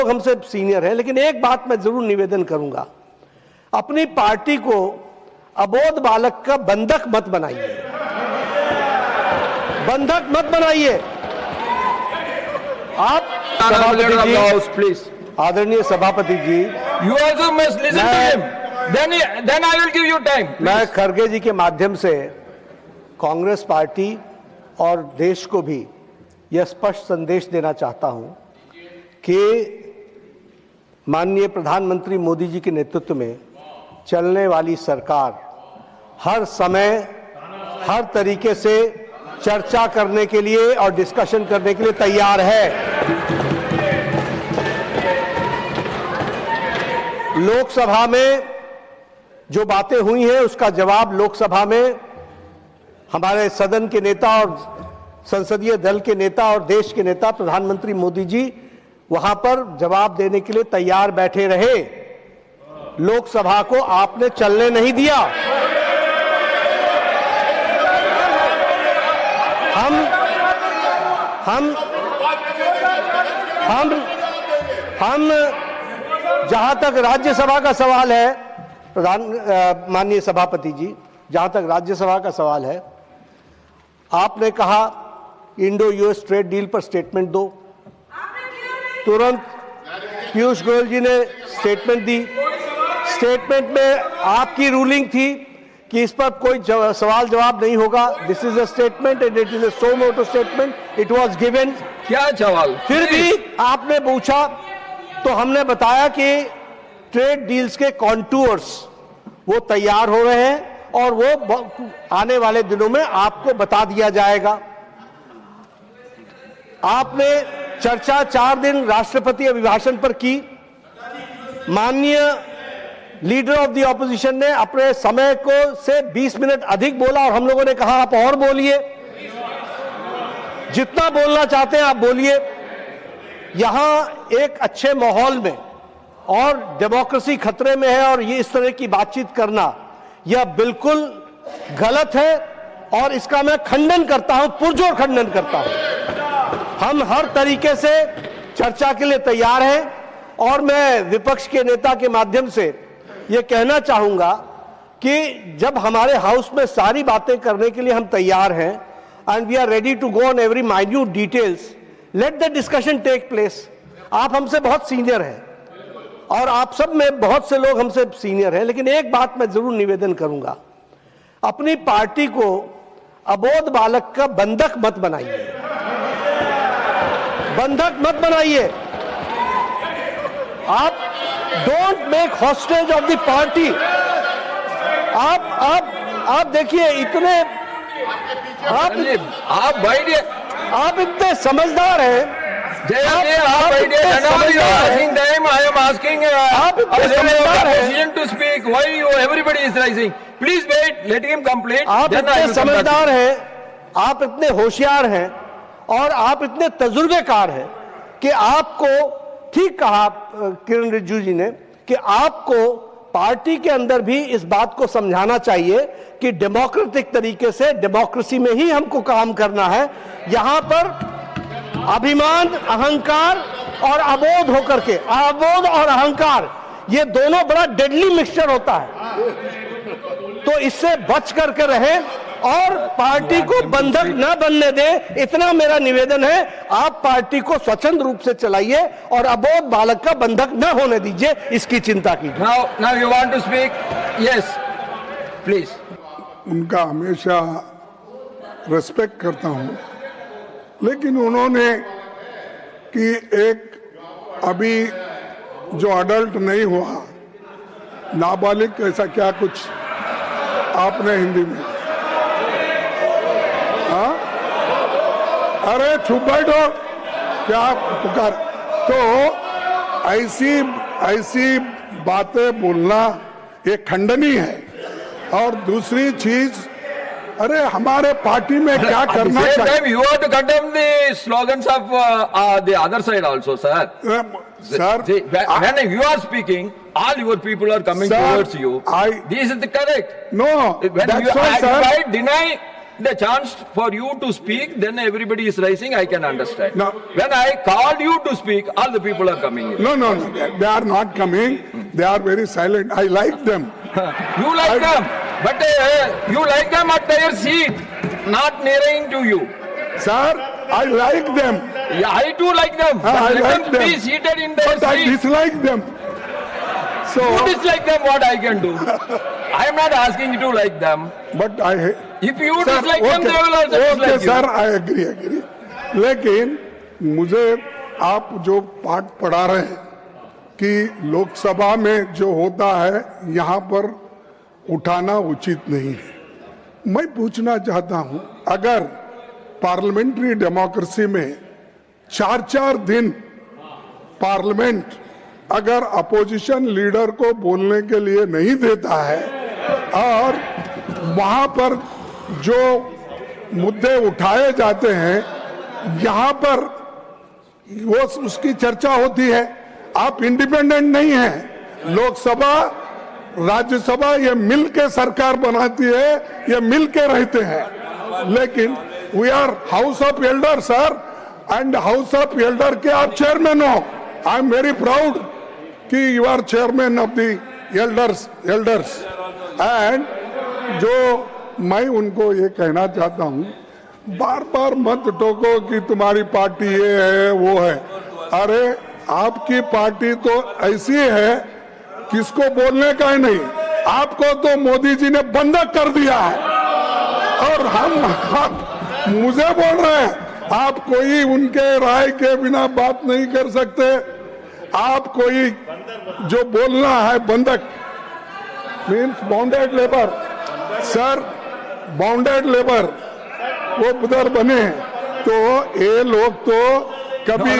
लोग हमसे सीनियर हैं, लेकिन एक बात मैं जरूर निवेदन करूंगा, अपनी पार्टी को अबोध बालक का बंधक मत बनाइए, बंधक मत बनाइए। आप प्लीज, आदरणीय सभापति जी, you also must listen to him, then I will give you time. मैं खड़गे जी के माध्यम से कांग्रेस पार्टी और देश को भी यह स्पष्ट संदेश देना चाहता हूं कि माननीय प्रधानमंत्री मोदी जी के नेतृत्व में चलने वाली सरकार हर समय हर तरीके से चर्चा करने के लिए और डिस्कशन करने के लिए तैयार है। लोकसभा में जो बातें हुई हैं उसका जवाब लोकसभा में हमारे सदन के नेता और संसदीय दल के नेता और देश के नेता प्रधानमंत्री मोदी जी वहां पर जवाब देने के लिए तैयार बैठे रहे। लोकसभा को आपने चलने नहीं दिया। हम जहां तक राज्यसभा का सवाल है, माननीय सभापति जी, जहां तक राज्यसभा का सवाल है, आपने कहा इंडो यूएस ट्रेड डील पर स्टेटमेंट दो। तुरंत पीयूष गोयल जी ने स्टेटमेंट दी। स्टेटमेंट में आपकी रूलिंग थी कि इस पर कोई सवाल जवाब नहीं होगा। This is a statement and it is a suo motu statement, it was given. क्या सवाल? फिर भी आपने पूछा तो हमने बताया कि ट्रेड डील्स के कॉन्टूर्स वो तैयार हो रहे हैं और वो आने वाले दिनों में आपको बता दिया जाएगा। आपने चर्चा 4 दिन राष्ट्रपति अभिभाषण पर की। माननीय लीडर ऑफ द ऑपोजिशन ने अपने समय को से 20 मिनट अधिक बोला और हम लोगों ने कहा आप और बोलिए, जितना बोलना चाहते हैं आप बोलिए। यहां एक अच्छे माहौल में और डेमोक्रेसी खतरे में है और ये इस तरह की बातचीत करना यह बिल्कुल गलत है और इसका मैं खंडन करता हूं, पुरजोर खंडन करता हूं। हम हर तरीके से चर्चा के लिए तैयार हैं और मैं विपक्ष के नेता के माध्यम से यह कहना चाहूंगा कि जब हमारे हाउस में सारी बातें करने के लिए हम तैयार हैं and we are ready to go on every minute details, let the discussion take place. आप हमसे बहुत सीनियर हैं और आप सब में बहुत से लोग हमसे सीनियर हैं, लेकिन एक बात मैं जरूर निवेदन करूंगा, अपनी पार्टी को अबोध बालक का बंधक मत बनाइए, बंधक मत बनाइए। आप don't make hostage of the party. आप देखिए इतने आप इतने समझदार हैं, आप इतने समझदार हैं, आप इतने होशियार हैं और आप इतने तजुर्बेकार हैं कि आपको, ठीक कहा किरण रिजिजू जी ने, कि आपको पार्टी के अंदर भी इस बात को समझाना चाहिए कि डेमोक्रेटिक तरीके से, डेमोक्रेसी में ही हमको काम करना है। यहां पर अभिमान, अहंकार और अबोध होकर के, अबोध और अहंकार ये दोनों बड़ा डेडली मिक्सचर होता है, तो इससे बच करके रहें और पार्टी को बंधक न बनने दें, इतना मेरा निवेदन है। आप पार्टी को स्वतंत्र रूप से चलाइए और अबोध बालक का बंधक न होने दीजिए, इसकी चिंता कीजिए। Now you want to speak? Yes, please. उनका हमेशा रेस्पेक्ट करता हूं, लेकिन उन्होंने कि एक अभी जो अडल्ट नहीं हुआ, नाबालिग, ऐसा क्या कुछ आपने हिंदी में, हाँ, अरे चुप बैठो, क्या पुकार। तो ऐसी बातें बोलना ये खंडनीय है। और दूसरी चीज, अरे हमारे पार्टी में क्या करना चाहिए। You have to condemn the slogans of the other side also, sir. Sir, when you are speaking, all your people are coming towards you. This is the correct. No, When that's you why, sir. deny the chance for you to speak, then everybody is rising, I can understand. No. When I called you to speak, all the people are coming here. No, they are not coming. They are very silent. I like them. You like them, but you like them at their seat, not nearing to you. Sir, I like them. Yeah, I too like them, but I let like them them. be seated in their But I seat. dislike them. So, You dislike them, what I can do? I am not asking you to like them. but I... If you Sir, dislike them, they will also okay, dislike sir, you. I agree. लेकिन मुझे आप जो पाठ पढ़ा रहे हैं कि लोकसभा में जो होता है यहाँ पर उठाना उचित नहीं है। मैं पूछना चाहता हूँ, अगर पार्लियामेंट्री डेमोक्रेसी में 4-4 दिन पार्लियामेंट अगर अपोजिशन लीडर को बोलने के लिए नहीं देता है और वहां पर जो मुद्दे उठाए जाते हैं यहाँ पर वो उसकी चर्चा होती है, आप इंडिपेंडेंट नहीं हैं। लोकसभा राज्यसभा ये मिल के सरकार बनाती है, ये मिल के रहते हैं। लेकिन we are house of elder sir, and house of elder के आप चेयरमैन हो। आई एम वेरी प्राउड कि you are chairman of the elders and जो मैं उनको ये कहना चाहता हूँ, बार बार मत टोको कि तुम्हारी पार्टी ये है वो है। अरे आपकी पार्टी तो ऐसी है किसको बोलने का ही नहीं, आपको तो मोदी जी ने बंधक कर दिया है और हम मुझे बोल रहे हैं आप कोई उनके राय के बिना बात नहीं कर सकते। आप कोई जो बोलना है बंधक means bounded labour, sir bounded labour वो उधर बने तो ये लोग तो कभी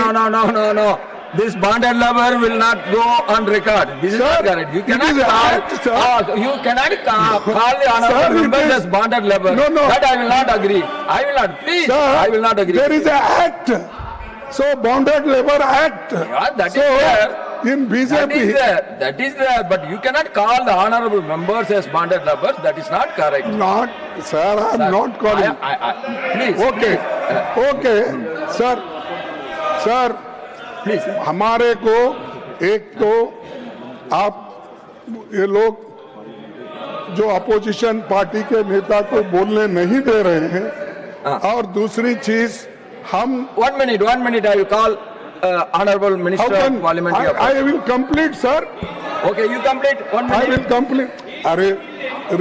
No. This bonded lover will not go on record. This is Sir, not correct. You it cannot is a act, sir. you cannot call the Sir, honorable it members is- as bonded lover. No. That I will not agree. I will not. Please, Sir, I will not agree. there is a act, so bounded labor act. Yeah, that is so there. in BJP That is there. But you cannot call the honorable members as bonded lovers. That is not correct. not, sir, I am not calling. Please. Okay, okay, sir, Please. हमारे को एक तो आप ये लोग जो opposition party के नेता को बोलने नहीं दे रहे हैं और दूसरी चीज हम 1 minute. I will call honorable minister of parliamentary affairs. I will complete sir, Okay, you complete 1 I minute. will complete. अरे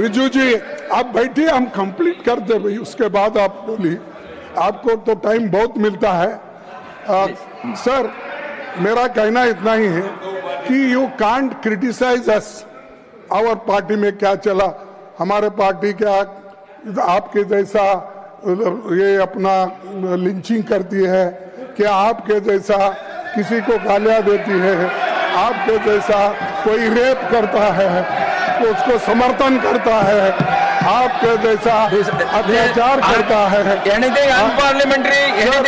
रिजू जी आप बैठिए, हम कंप्लीट कर दे भाई, उसके बाद आप बोलिए, आपको तो टाइम बहुत मिलता है। सर मेरा कहना इतना ही है कि you can't criticise us, our party में क्या चला, हमारे पार्टी क्या आपके जैसा ये अपना लिंचिंग करती है, क्या आपके जैसा किसी को गालियां देती है, आपके जैसा कोई रेप करता है तो उसको समर्थन करता है, आपके जैसा अत्याचार करता है। Anything unparliamentary will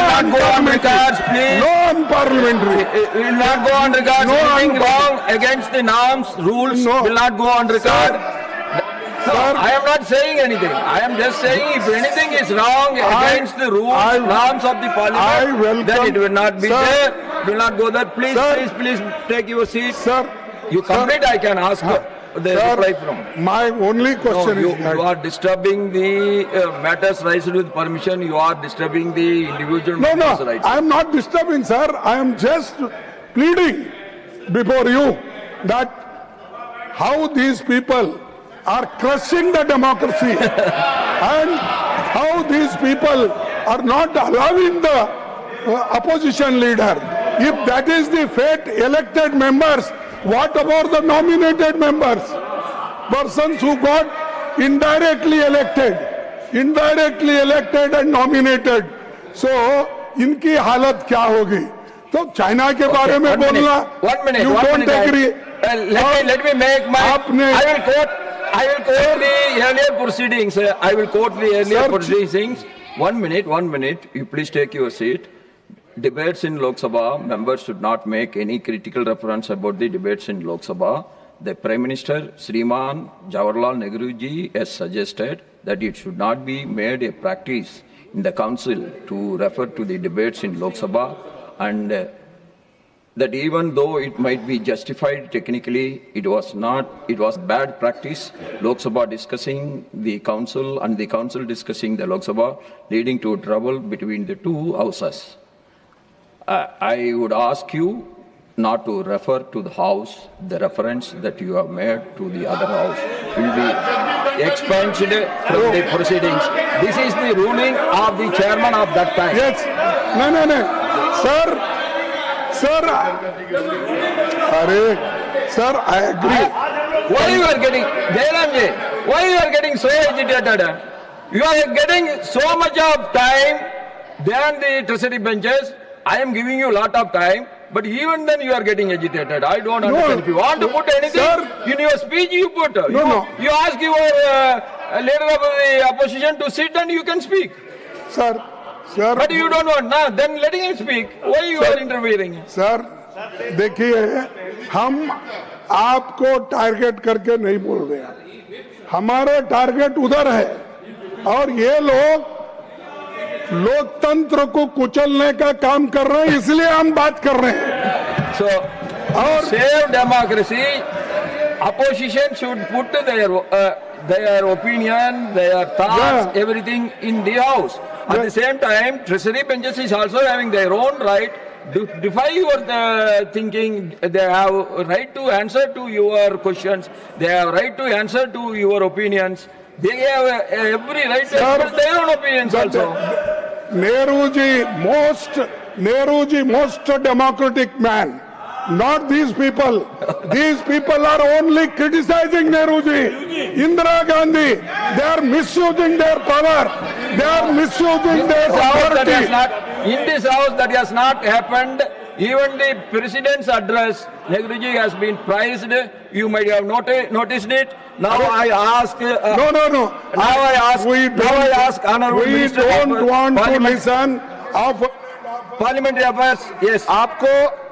not go on records, please. No unparliamentary. Will not go on records. No Anything wrong against the norms, rules No. will not go on record. Sir, I am not saying anything. I am just saying if anything is wrong against the rules, I- norms of the I parliament, welcome- then it will not be Sir. there. It will not go there. Please, Sir. please take your seat. Sir, You complete, I can ask the sir, reply from. my only No, question you is that are disturbing the matters raised with permission. You are disturbing the individual no, members' rights. I am not disturbing, sir. I am just pleading before you that how these people are crushing the democracy and how these people are not allowing the opposition leader. If that is the fate, elected members, what about the nominated members? Persons who got indirectly elected and nominated. So, इनकी हालत क्या होगी? तो China के बारे में बोलना, you don't agree. Let me make my. आपने- I will quote the earlier proceedings. I will quote the earlier Sir, proceedings. 1 minute. You please take your seat. Debates in Lok Sabha, members should not make any critical reference about the debates in Lok Sabha. The Prime Minister, Sriman Jawaharlal Nehru ji, has suggested that it should not be made a practice in the council to refer to the debates in Lok Sabha, and that even though it might be justified technically, it was bad practice. Lok Sabha discussing the council and the council discussing the Lok Sabha, leading to trouble between the two houses. I would ask you not to refer to the house. The reference that you have made to the other house will be expunged from the proceedings. This is the ruling of the chairman of that time. Yes. No. Sir, I agree. Why you are getting, Jairamji, why you are getting so agitated? You are getting so much of time than the treasury benches. I am giving you a lot of time, but even then you are getting agitated. I don't understand. If you want to put anything Sir, in your speech, you put. You ask your leader of the opposition to sit and you can speak. Sir. But you don't want. Now, then letting him speak. Why you are interfering? Sir देखिए, हम आपको target करके नहीं बोल रहे हैं, हमारे target उधर है और ये लोग लोकतंत्र को कुचलने का काम कर रहे हैं, इसलिए हम बात कर रहे हैं. So, और save democracy, opposition should put their opinion, their thoughts, everything in the house. At the same time, treasury benches is also having their own right to defy your thinking. They have a right to answer to your questions. They have a right to answer to your opinions. They have every right to express their own opinions also. Nehruji, most democratic man. Not these people. These people are only criticizing Nehruji. Indira Gandhi, they are misusing their power. They are misusing their authority. In this house that has not happened. Even the president's address, Nehruji has been praised. You might have noticed it. Now I ask. No. Now I ask Honorable We Minister don't want to Parliament, listen of Parliamentary Affairs. Yes. आपको